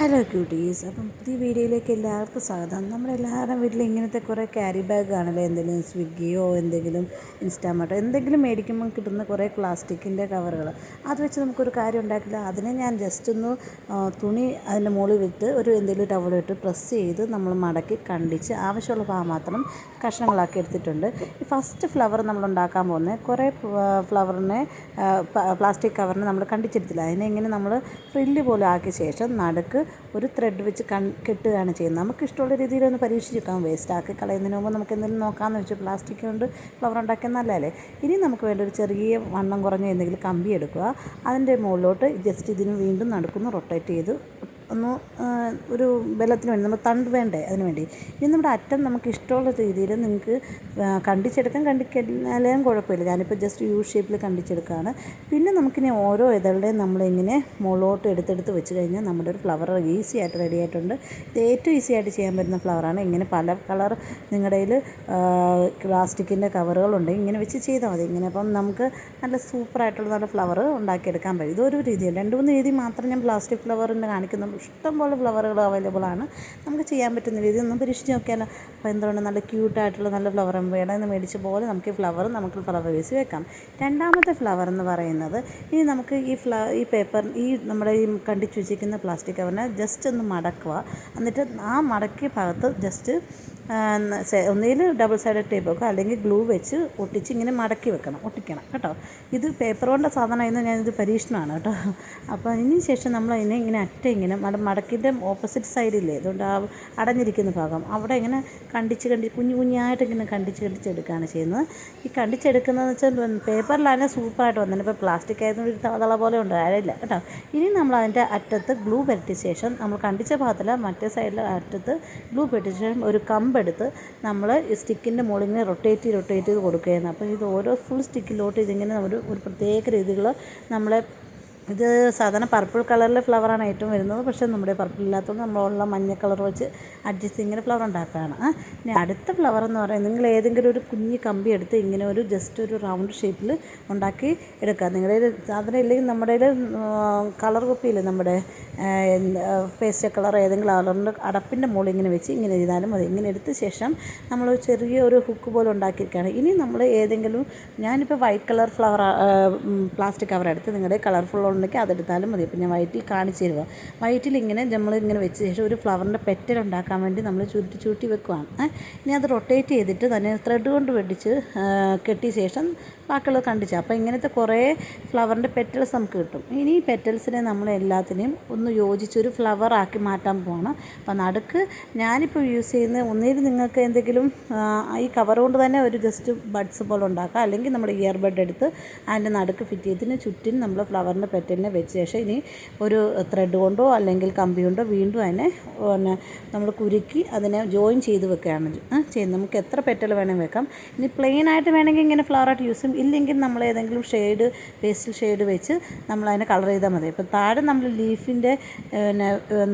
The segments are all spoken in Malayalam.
Hello quotes. അപ്പം പുതിയ വീഡിയോയിലേക്ക് എല്ലാവർക്കും സ്വാഗതം. നമ്മളെല്ലാവരും വീട്ടിൽ ഇങ്ങനത്തെ കുറേ ക്യാരി ബാഗ് കാണല്ലോ, എന്തെങ്കിലും സ്വിഗ്ഗിയോ എന്തെങ്കിലും ഇൻസ്റ്റാമാർട്ടോ എന്തെങ്കിലും മേടിക്കുമ്പോൾ കിട്ടുന്ന കുറേ പ്ലാസ്റ്റിക്കിൻ്റെ കവറുകൾ. അത് വെച്ച് നമുക്കൊരു കാര്യം ഉണ്ടാക്കില്ല. അതിനെ ഞാൻ ജസ്റ്റ് ഒന്ന് തുണി അതിൻ്റെ മുകളിൽ വിട്ട് എന്തെങ്കിലും ടവലിട്ട് പ്രസ് ചെയ്ത് നമ്മൾ മടക്കി കണ്ടിച്ച് ആവശ്യമുള്ള ഭാഗം മാത്രം കഷ്ണങ്ങളാക്കി എടുത്തിട്ടുണ്ട്. ഈ ഫസ്റ്റ് ഫ്ലവർ നമ്മൾ ഉണ്ടാക്കാൻ പോകുന്നത് കുറേ ഫ്ലവറിനെ പ്ലാസ്റ്റിക് കവറിനെ നമ്മൾ കണ്ടിച്ചെടുത്തില്ല. അതിനെ ഇങ്ങനെ നമ്മൾ ഫ്രില്ല് പോലെ ആക്കിയ ശേഷം നടുക്ക് ഒരു ത്രെഡ് വെച്ച് കെട്ടുകയാണ് ചെയ്യുന്നത്. നമുക്ക് ഇഷ്ടമുള്ള രീതിയിലൊന്ന് പരീക്ഷിച്ചേക്കാം. വേസ്റ്റാക്കി കളയുന്നതിന് മുമ്പ് നമുക്ക് എന്തെങ്കിലും നോക്കാമെന്ന് വെച്ച് പ്ലാസ്റ്റിക് കൊണ്ട് ഫ്ലവർ ഉണ്ടാക്കിയാൽ നല്ലതല്ലേ. ഇനി നമുക്ക് വേണ്ട ഒരു ചെറിയ വണ്ണം കുറഞ്ഞ എന്തെങ്കിലും കമ്പി എടുക്കുക. അതിൻ്റെ മുകളിലോട്ട് ജസ്റ്റ് ഇതിന് വീണ്ടും നടുക്കൊന്ന് റൊട്ടേറ്റ് ചെയ്ത് ഒന്ന് ഒരു ബലത്തിന് വേണ്ടി നമ്മൾ തണ്ട് വേണ്ടേ അതിന് വേണ്ടി. ഇനി നമ്മുടെ അറ്റം നമുക്ക് ഇഷ്ടമുള്ള രീതിയിൽ നിങ്ങൾക്ക് കണ്ടിക്കാലും കുഴപ്പമില്ല. ഞാനിപ്പോൾ ജസ്റ്റ് യു ഷേപ്പിൽ കണ്ടിച്ചെടുക്കുകയാണ്. പിന്നെ നമുക്കിനി ഓരോ ഇതളുടെയും നമ്മളിങ്ങനെ മുകളിലോട്ട് എടുത്തെടുത്ത് വെച്ച് കഴിഞ്ഞാൽ നമ്മുടെ ഒരു ഫ്ലവർ ഈസി ആയിട്ട് റെഡി ആയിട്ടുണ്ട്. ഇത് ഏറ്റവും ഈസി ആയിട്ട് ചെയ്യാൻ പറ്റുന്ന ഫ്ലവറാണ്. ഇങ്ങനെ പല കളർ നിങ്ങളുടെ കയ്യിൽ പ്ലാസ്റ്റിക്കിൻ്റെ കവറുകളുണ്ടെങ്കിൽ ഇങ്ങനെ വെച്ച് ചെയ്താൽ മതി. ഇങ്ങനെ അപ്പം നമുക്ക് നല്ല സൂപ്പറായിട്ടുള്ള നല്ല ഫ്ലവർ ഉണ്ടാക്കിയെടുക്കാൻ പറ്റും. ഇതൊരു രീതിയിൽ 2-3 രീതി മാത്രം ഞാൻ പ്ലാസ്റ്റിക് ഫ്ലവറിൻ്റെ കാണിക്കുന്നുള്ളൂ. ഇഷ്ടംപോലെ ഫ്ലവറുകൾ അവൈലബിൾ ആണ്. നമുക്ക് ചെയ്യാൻ പറ്റുന്ന രീതി ഒന്ന് പരീക്ഷിച്ച് നോക്കിയാലോ. അപ്പോൾ എന്തുകൊണ്ട് നല്ല ക്യൂട്ടായിട്ടുള്ള നല്ല ഫ്ലവർ വേണമെന്ന് മേടിച്ച പോലെ നമുക്ക് നമുക്ക് ഫ്ലവർ വേസ് വെക്കാം. രണ്ടാമത്തെ ഫ്ലവർ എന്ന് പറയുന്നത്, ഇനി നമുക്ക് ഈ പേപ്പർ നമ്മുടെ ഈ കണ്ടിച്ച് വെച്ചിരിക്കുന്ന പ്ലാസ്റ്റിക് കവറിനെ ജസ്റ്റ് ഒന്ന് മടക്കുക. എന്നിട്ട് ആ മടക്കിയ ഭാഗത്ത് ജസ്റ്റ് ഒന്നിൽ ഡബിൾ സൈഡഡ് ടേപ്പ് വെക്കുക, അല്ലെങ്കിൽ ഗ്ലൂ വെച്ച് ഒട്ടിച്ച് ഇങ്ങനെ മടക്കി ഒട്ടിക്കണം കേട്ടോ. ഇത് പേപ്പർ കൊണ്ട് സാധാരണ ഞാനിത് പരീക്ഷണമാണ് കേട്ടോ. അപ്പോൾ ഇതിന് ശേഷം നമ്മൾ അതിനെ ഇങ്ങനെ ഇങ്ങനെ മടക്കിൻ്റെ ഓപ്പോസിറ്റ് സൈഡില്ലേ, അതുകൊണ്ട് ആ അടഞ്ഞിരിക്കുന്ന ഭാഗം അവിടെ ഇങ്ങനെ കുഞ്ഞായിട്ട് ഇങ്ങനെ കണ്ടിച്ചെടുക്കുകയാണ് ചെയ്യുന്നത്. ഈ കണ്ടിച്ചെടുക്കുന്നതെന്ന് വെച്ചാൽ പേപ്പറിലാണ് സൂപ്പറായിട്ട് വന്നത്. ഇപ്പോൾ പ്ലാസ്റ്റിക് ആയതുകൊണ്ട് ഒരു തള പോലെ ഉണ്ട്, ആരില്ല കേട്ടോ. ഇനി നമ്മൾ അതിൻ്റെ അറ്റത്ത് ഗ്ലൂ പുരട്ടിയ ശേഷം നമ്മൾ കണ്ടിച്ച ഭാഗത്തില്ല മറ്റേ സൈഡിലെ അറ്റത്ത് ഗ്ലൂ പുരട്ടിയ ശേഷം ഒരു കമ്പെടുത്ത് നമ്മൾ സ്റ്റിക്കിൻ്റെ മുകളിൽ ഇങ്ങനെ റൊട്ടേറ്റ് ചെയ്ത് കൊടുക്കുകയാണ്. അപ്പോൾ ഇത് ഓരോ ഫുൾ സ്റ്റിക്കിലോട്ട് ഇതിങ്ങനെ ഒരു പ്രത്യേക രീതികൾ നമ്മളെ ഇത് സാധാരണ പർപ്പിൾ കളറിലെ ഫ്ലവറാണ് ഏറ്റവും വരുന്നത്. പക്ഷേ നമ്മുടെ പർപ്പിൾ ഇല്ലാത്തതുകൊണ്ട് നമ്മളുള്ള മഞ്ഞ കളർ വെച്ച് അഡ്ജസ്റ്റ് ഇങ്ങനെ ഫ്ലവർ ഉണ്ടാക്കുകയാണ്. ഇനി അടുത്ത ഫ്ലവർ എന്ന് പറയുന്നത്, നിങ്ങൾ ഏതെങ്കിലും ഒരു കുഞ്ഞ് കമ്പി എടുത്ത് ഇങ്ങനെ ജസ്റ്റ് ഒരു റൗണ്ട് ഷേപ്പിൽ ഉണ്ടാക്കി എടുക്കുക. നിങ്ങളുടെ സാധനം ഇല്ലെങ്കിൽ നമ്മുടെ കളർ കുപ്പിയില്ലേ, നമ്മുടെ പേസ്റ്റ് കളർ ഏതെങ്കിലും കളറിൻ്റെ അടപ്പിൻ്റെ മുകളിൽ ഇങ്ങനെ വെച്ച് ഇങ്ങനെ ചെയ്താലും മതി. ഇങ്ങനെ എടുത്ത ശേഷം നമ്മൾ ചെറിയൊരു ഹുക്ക് പോലെ ഉണ്ടാക്കിയിരിക്കുകയാണ്. ഇനി നമ്മൾ ഏതെങ്കിലും, ഞാനിപ്പോൾ വൈറ്റ് കളർ പ്ലാസ്റ്റിക് കവർ എടുത്ത് നിങ്ങളുടെ കളർഫുൾ ഉണ്ടെങ്കിൽ അതെടുത്താലും മതി. അപ്പോൾ ഞാൻ വൈറ്റിൽ കാണിച്ചു തരുക. വൈറ്റിൽ നമ്മളിങ്ങനെ വെച്ച ശേഷം ഒരു ഫ്ലവറിൻ്റെ പെറ്റൽ ഉണ്ടാക്കാൻ വേണ്ടി നമ്മൾ ചുരുട്ടി വെക്കുകയാണ്. ഇനി അത് റൊട്ടേറ്റ് ചെയ്തിട്ട് തന്നെ ത്രെഡ് കൊണ്ട് വെടിച്ച് കെട്ടിയ ശേഷം ബാക്കിയുള്ളത് കണ്ടിച്ചു. അപ്പോൾ ഇങ്ങനത്തെ കുറേ ഫ്ലവറിൻ്റെ പെറ്റൽസ് നമുക്ക് കിട്ടും. ഇനി ഈ പെറ്റൽസിനെ നമ്മൾ എല്ലാത്തിനെയും ഒന്ന് യോജിച്ചൊരു ഫ്ലവറാക്കി മാറ്റാൻ പോകണം. അപ്പോൾ നടുക്ക് ഞാനിപ്പോൾ യൂസ് ചെയ്യുന്ന ഒന്നിൽ നിങ്ങൾക്ക് എന്തെങ്കിലും ഈ കവർ കൊണ്ട് തന്നെ ഒരു ജസ്റ്റ് ബഡ്സ് പോലെ ഉണ്ടാക്കാം, അല്ലെങ്കിൽ നമ്മുടെ ഇയർ ബഡ് എടുത്ത് അതിൻ്റെ നടുക്ക് ഫിറ്റ് ചെയ്തതിന് ചുറ്റും നമ്മൾ ഫ്ലവറിൻ്റെ പെറ്റലിനെ വെച്ച ശേഷം ഇനി ഒരു ത്രെഡ് കൊണ്ടോ അല്ലെങ്കിൽ കമ്പി കൊണ്ടോ വീണ്ടും അതിനെ നമ്മൾ കുരുക്കി അതിനെ ജോയിൻ ചെയ്ത് വെക്കുകയാണ് ചെയ്യുന്നത്. നമുക്ക് എത്ര പെറ്റൽ വേണമെങ്കിൽ വെക്കാം. ഇനി പ്ലെയിൻ ആയിട്ട് വേണമെങ്കിൽ ഇങ്ങനെ ഫ്ലവറായിട്ട് യൂസ് ചെയ്യും, ഇല്ലെങ്കിൽ നമ്മൾ ഏതെങ്കിലും പേസ്റ്റൽ ഷെയ്ഡ് വെച്ച് നമ്മളതിനെ കളർ ചെയ്താൽ മതി. ഇപ്പോൾ താഴെ നമ്മൾ ലീഫിൻ്റെ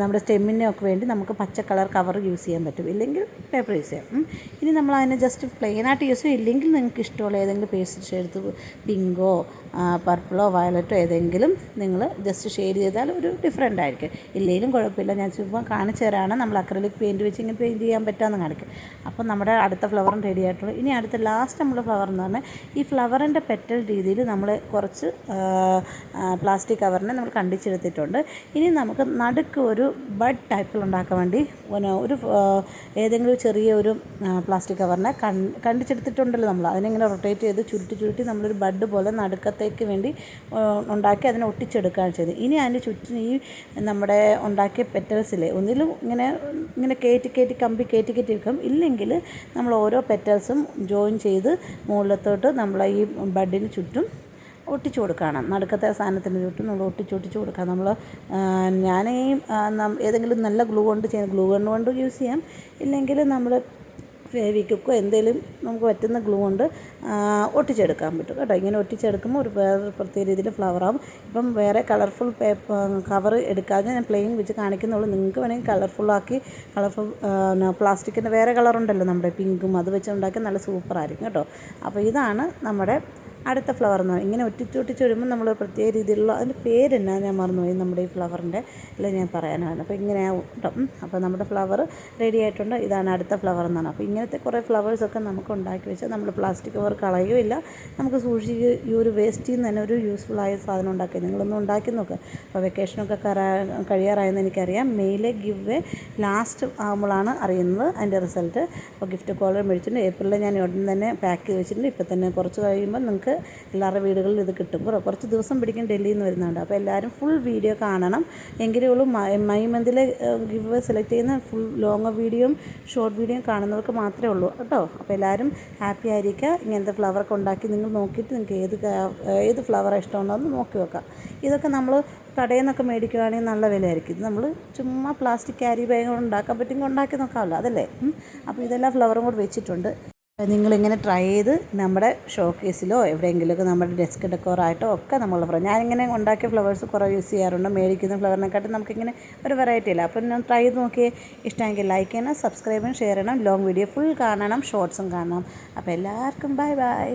നമ്മുടെ സ്റ്റെമ്മിനെ ഒക്കെ വേണ്ടി നമുക്ക് പച്ച കളർ കവർ യൂസ് ചെയ്യാൻ പറ്റും, ഇല്ലെങ്കിൽ പേപ്പർ യൂസ് ചെയ്യാം. ഇനി നമ്മൾ അതിനെ ജസ്റ്റ് പ്ലെയിനായിട്ട് യൂസ് ചെയ്യും, ഇല്ലെങ്കിൽ നിങ്ങൾക്ക് ഇഷ്ടമുള്ള ഏതെങ്കിലും പേസ്റ്റൽ ഷെയ്ഡ് പിങ്കോ പർപ്പിളോ വയലറ്റോ ഏതെങ്കിലും നിങ്ങൾ ജസ്റ്റ് ഷെയ്ഡ് ചെയ്താൽ ഒരു ഡിഫറെൻ്റ് ആയിരിക്കും. ഇല്ലെങ്കിലും കുഴപ്പമില്ല. ഞാൻ ചുമ്മാ കാണിച്ചു തരാണ്. നമ്മൾ അക്രലിക് പെയിൻറ്റ് വെച്ച് ഇങ്ങനെ പെയിൻറ്റ് ചെയ്യാൻ പറ്റാമെന്ന് കാണിക്കും. അപ്പോൾ നമ്മുടെ അടുത്ത ഫ്ലവറും റെഡി ആയിട്ടുള്ളൂ. ഇനി അടുത്ത ലാസ്റ്റ് നമ്മൾ ഫ്ലവർ എന്ന് പറഞ്ഞാൽ ഈ ഫ്ലവറിൻ്റെ പെറ്റൽ രീതിയിൽ നമ്മൾ കുറച്ച് പ്ലാസ്റ്റിക് കവറിനെ നമ്മൾ കണ്ടിച്ചെടുത്തിട്ടുണ്ട്. ഇനി നമുക്ക് നടുക്ക് ഒരു ബഡ് ടൈപ്പിൽ ഉണ്ടാക്കാൻ വേണ്ടി ഒരു ഏതെങ്കിലും ചെറിയൊരു പ്ലാസ്റ്റിക് കവറിനെ കണ്ടിച്ചെടുത്തിട്ടുണ്ടല്ലോ നമ്മൾ, അതിനെങ്ങനെ റൊട്ടേറ്റ് ചെയ്ത് ചുരുട്ടി നമ്മളൊരു ബഡ് പോലെ നടുക്കത്തേക്ക് വേണ്ടി ഉണ്ടാക്കി അതിനെ ഒട്ടിച്ചെടുക്കുകയാണ് ചെയ്തത്. ഇനി അതിൻ്റെ ചുറ്റും ഈ നമ്മുടെ ഉണ്ടാക്കിയ പെറ്റൽസിലെ ഒന്നിലും ഇങ്ങനെ കമ്പി കയറ്റി വെക്കും, ഇല്ലെങ്കിൽ നമ്മൾ ഓരോ പെറ്റൽസും ജോയിൻ ചെയ്ത് മുകളിലത്തോട്ട് നമ്മൾ ഈ ബഡിന് ചുറ്റും ഒട്ടിച്ചു കൊടുക്കുകയാണ്. നടുക്കത്തെ സാധനത്തിന് ചുറ്റും നമ്മൾ ഒട്ടിച്ചു കൊടുക്കുക. നമ്മൾ ഞാൻ ഏതെങ്കിലും നല്ല ഗ്ലൂ കൊണ്ട് യൂസ് ചെയ്യാം, ഇല്ലെങ്കിൽ നമ്മൾ ഫെവിക്വിക്കോ എന്തെങ്കിലും നമുക്ക് പറ്റുന്ന ഗ്ലൂ കൊണ്ട് ഒട്ടിച്ചെടുക്കാൻ പറ്റും കേട്ടോ. ഇങ്ങനെ ഒട്ടിച്ചെടുക്കുമ്പോൾ വേറെ പ്രത്യേക രീതിയിൽ ഫ്ലവറാകും. ഇപ്പം വേറെ കളർഫുൾ കവർ എടുക്കാതെ ഞാൻ പ്ലെയിൻ വെച്ച് കാണിക്കുന്നുള്ളൂ. നിങ്ങൾക്ക് വേണമെങ്കിൽ കളർഫുൾ പ്ലാസ്റ്റിക്കിൻ്റെ വേറെ കളറുണ്ടല്ലോ നമ്മുടെ പിങ്കും, അത് വെച്ച് ഉണ്ടാക്കി നല്ല സൂപ്പറായിരിക്കും കേട്ടോ. അപ്പോൾ ഇതാണ് നമ്മുടെ അടുത്ത ഫ്ലവർ എന്ന് പറയും. ഇങ്ങനെ ഒട്ടിച്ചൊട്ടിച്ച് വരുമ്പോൾ നമ്മൾ പ്രത്യേക രീതിയിലുള്ള അതിൻ്റെ പേരെന്നാ ഞാൻ മറന്നുപോയി, നമ്മുടെ ഈ ഫ്ലവറിൻ്റെ എല്ലാം ഞാൻ പറയാനാണ്. അപ്പോൾ ഇങ്ങനെയാവും കേട്ടോ. അപ്പോൾ നമ്മുടെ ഫ്ലവർ റെഡി ആയിട്ടുണ്ട്. ഇതാണ് അടുത്ത ഫ്ലവർ എന്നാണ്. അപ്പോൾ ഇങ്ങനത്തെ കുറേ ഫ്ലവേഴ്സൊക്കെ നമുക്ക് ഉണ്ടാക്കി വെച്ചാൽ നമ്മൾ പ്ലാസ്റ്റിക് കവർ കളയുകയില്ല, നമുക്ക് സൂക്ഷിച്ച് ഈ ഒരു വേസ്റ്റിൽ നിന്ന് തന്നെ ഒരു യൂസ്ഫുള്ളായ സാധനം ഉണ്ടാക്കി. നിങ്ങളൊന്ന് ഉണ്ടാക്കി നോക്കുക. അപ്പോൾ വെക്കേഷനൊക്കെ കഴിയാറായെന്ന് എനിക്കറിയാം. മെയിലെ ഗിവ് വേ ലാസ്റ്റ് ആകുമ്പോഴാണ് അറിയുന്നത് അതിൻ്റെ റിസൾട്ട്. അപ്പോൾ ഗിഫ്റ്റ് കോളർ മേടിച്ചിട്ടുണ്ട്. ഏപ്രിലിൽ ഞാൻ ഉടൻ തന്നെ പാക്ക് ചെയ്ത് വെച്ചിട്ടുണ്ട്. ഇപ്പോൾ തന്നെ കുറച്ച് കഴിയുമ്പോൾ നിങ്ങൾക്ക് എല്ലാവരുടെ വീടുകളിൽ ഇത് കിട്ടും. കുറച്ച് ദിവസം പിടിക്കും, ഡൽഹിയിൽ നിന്ന് വരുന്നുണ്ട്. അപ്പോൾ എല്ലാവരും ഫുൾ വീഡിയോ കാണണം. എങ്കിലേ ഉള്ളൂ മൈ മന്തിലെ ഗിവ് വേ സെലക്ട് ചെയ്യുന്ന ഫുൾ ലോങ് വീഡിയോയും ഷോർട്ട് വീഡിയോയും കാണുന്നവർക്ക് മാത്രമേ ഉള്ളൂ കേട്ടോ. അപ്പോൾ എല്ലാവരും ഹാപ്പി ആയിരിക്കുക. ഇങ്ങനത്തെ ഫ്ലവറൊക്കെ ഉണ്ടാക്കി നിങ്ങൾ നോക്കിയിട്ട് നിങ്ങൾക്ക് ഏത് ഫ്ലവറാണ് ഇഷ്ടമുണ്ടോ എന്ന് നോക്കി വെക്കാം. ഇതൊക്കെ നമ്മൾ കടയിൽ നിന്നൊക്കെ മേടിക്കുകയാണെങ്കിൽ നല്ല വിലയായിരിക്കും. ഇത് നമ്മൾ ചുമ്മാ പ്ലാസ്റ്റിക് ക്യാരി ബാഗ് ഉണ്ടാക്കാൻ പറ്റുമെങ്കിൽ ഉണ്ടാക്കി നോക്കാമല്ലോ, അതല്ലേ. അപ്പോൾ ഇതെല്ലാം ഫ്ലവറും കൂടെ വെച്ചിട്ടുണ്ട്. നിങ്ങളിങ്ങനെ ട്രൈ ചെയ്ത് നമ്മുടെ ഷോക്കേസിലോ എവിടെയെങ്കിലുമൊക്കെ നമ്മുടെ ഡെസ്ക് ഡെക്കോറായിട്ടോ ഒക്കെ നമ്മളുടെ ഫ്ലവർ, ഞാനിങ്ങനെ ഉണ്ടാക്കിയ ഫ്ലവേഴ്സ് കുറേ യൂസ് ചെയ്യാറുണ്ട്. മേടിക്കുന്ന ഫ്ലവറിനെക്കാട്ടും നമുക്കിങ്ങനെ ഒരു വെറൈറ്റി ഇല്ല. അപ്പോൾ ഞാൻ ട്രൈ ചെയ്ത് നോക്കിയേ. ഇഷ്ടമെങ്കിൽ ലൈക്ക് ചെയ്യണം, സബ്സ്ക്രൈബും ഷെയർ ചെയ്യണം, ലോങ് വീഡിയോ ഫുൾ കാണണം, ഷോർട്സും കാണണം. അപ്പോൾ എല്ലാവർക്കും ബൈ ബൈ.